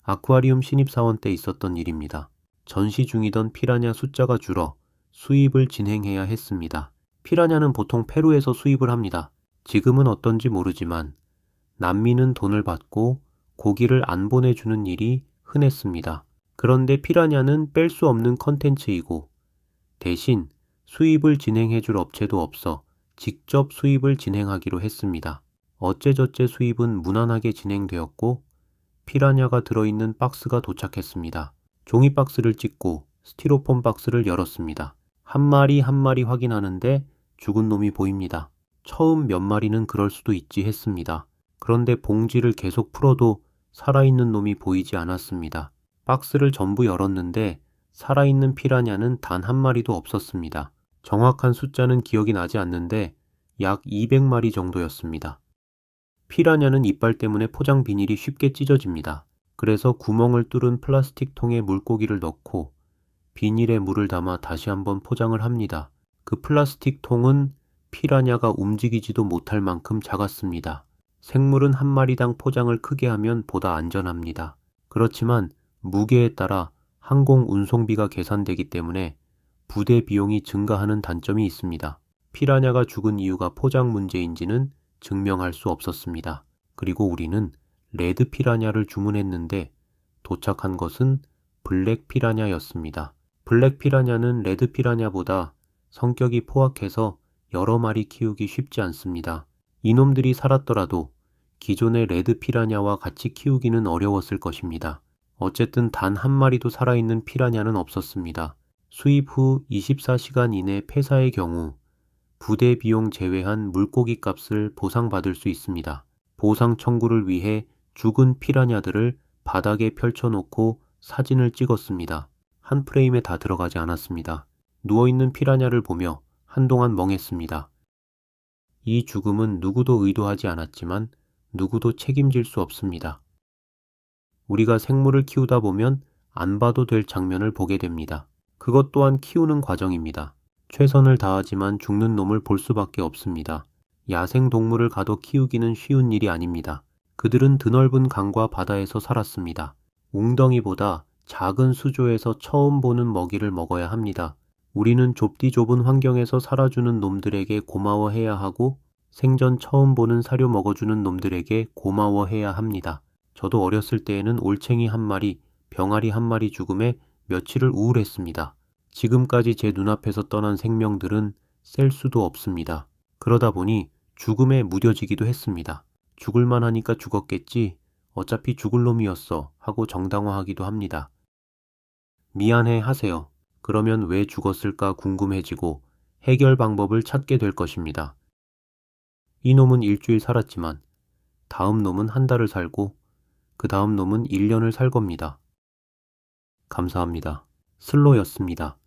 아쿠아리움 신입사원 때 있었던 일입니다. 전시 중이던 피라냐 숫자가 줄어 수입을 진행해야 했습니다. 피라냐는 보통 페루에서 수입을 합니다. 지금은 어떤지 모르지만 난민은 돈을 받고 고기를 안 보내주는 일이 흔했습니다. 그런데 피라냐는 뺄 수 없는 컨텐츠이고 대신 수입을 진행해줄 업체도 없어 직접 수입을 진행하기로 했습니다. 어째저째 수입은 무난하게 진행되었고 피라냐가 들어있는 박스가 도착했습니다. 종이 박스를 찍고 스티로폼 박스를 열었습니다. 한 마리 한 마리 확인하는데 죽은 놈이 보입니다. 처음 몇 마리는 그럴 수도 있지 했습니다. 그런데 봉지를 계속 풀어도 살아있는 놈이 보이지 않았습니다. 박스를 전부 열었는데 살아있는 피라냐는 단 한 마리도 없었습니다. 정확한 숫자는 기억이 나지 않는데 약 200마리 정도였습니다. 피라냐는 이빨 때문에 포장 비닐이 쉽게 찢어집니다. 그래서 구멍을 뚫은 플라스틱 통에 물고기를 넣고 비닐에 물을 담아 다시 한번 포장을 합니다. 그 플라스틱 통은 피라냐가 움직이지도 못할 만큼 작았습니다. 생물은 한 마리당 포장을 크게 하면 보다 안전합니다. 그렇지만 무게에 따라 항공 운송비가 계산되기 때문에 부대 비용이 증가하는 단점이 있습니다. 피라냐가 죽은 이유가 포장 문제인지는 증명할 수 없었습니다. 그리고 우리는 레드 피라냐를 주문했는데 도착한 것은 블랙 피라냐였습니다. 블랙 피라냐는 레드 피라냐보다 성격이 포악해서 여러 마리 키우기 쉽지 않습니다. 이놈들이 살았더라도 기존의 레드 피라냐와 같이 키우기는 어려웠을 것입니다. 어쨌든 단 한 마리도 살아있는 피라냐는 없었습니다. 수입 후 24시간 이내 폐사의 경우 부대 비용 제외한 물고기 값을 보상받을 수 있습니다. 보상 청구를 위해 죽은 피라냐들을 바닥에 펼쳐놓고 사진을 찍었습니다. 한 프레임에 다 들어가지 않았습니다. 누워있는 피라냐를 보며 한동안 멍했습니다. 이 죽음은 누구도 의도하지 않았지만 누구도 책임질 수 없습니다. 우리가 생물을 키우다 보면 안 봐도 될 장면을 보게 됩니다. 그것 또한 키우는 과정입니다. 최선을 다하지만 죽는 놈을 볼 수밖에 없습니다. 야생동물을 가둬 키우기는 쉬운 일이 아닙니다. 그들은 드넓은 강과 바다에서 살았습니다. 웅덩이보다 작은 수조에서 처음 보는 먹이를 먹어야 합니다. 우리는 좁디 좁은 환경에서 살아주는 놈들에게 고마워해야 하고 생전 처음 보는 사료 먹어주는 놈들에게 고마워해야 합니다. 저도 어렸을 때에는 올챙이 한 마리, 병아리 한 마리 죽음에 며칠을 우울했습니다. 지금까지 제 눈앞에서 떠난 생명들은 셀 수도 없습니다. 그러다 보니 죽음에 무뎌지기도 했습니다. 죽을만 하니까 죽었겠지, 어차피 죽을 놈이었어 하고 정당화하기도 합니다. 미안해 하세요. 그러면 왜 죽었을까 궁금해지고 해결 방법을 찾게 될 것입니다. 이 놈은 일주일 살았지만 다음 놈은 한 달을 살고 그 다음 놈은 1년을 살 겁니다. 감사합니다. 슬로였습니다.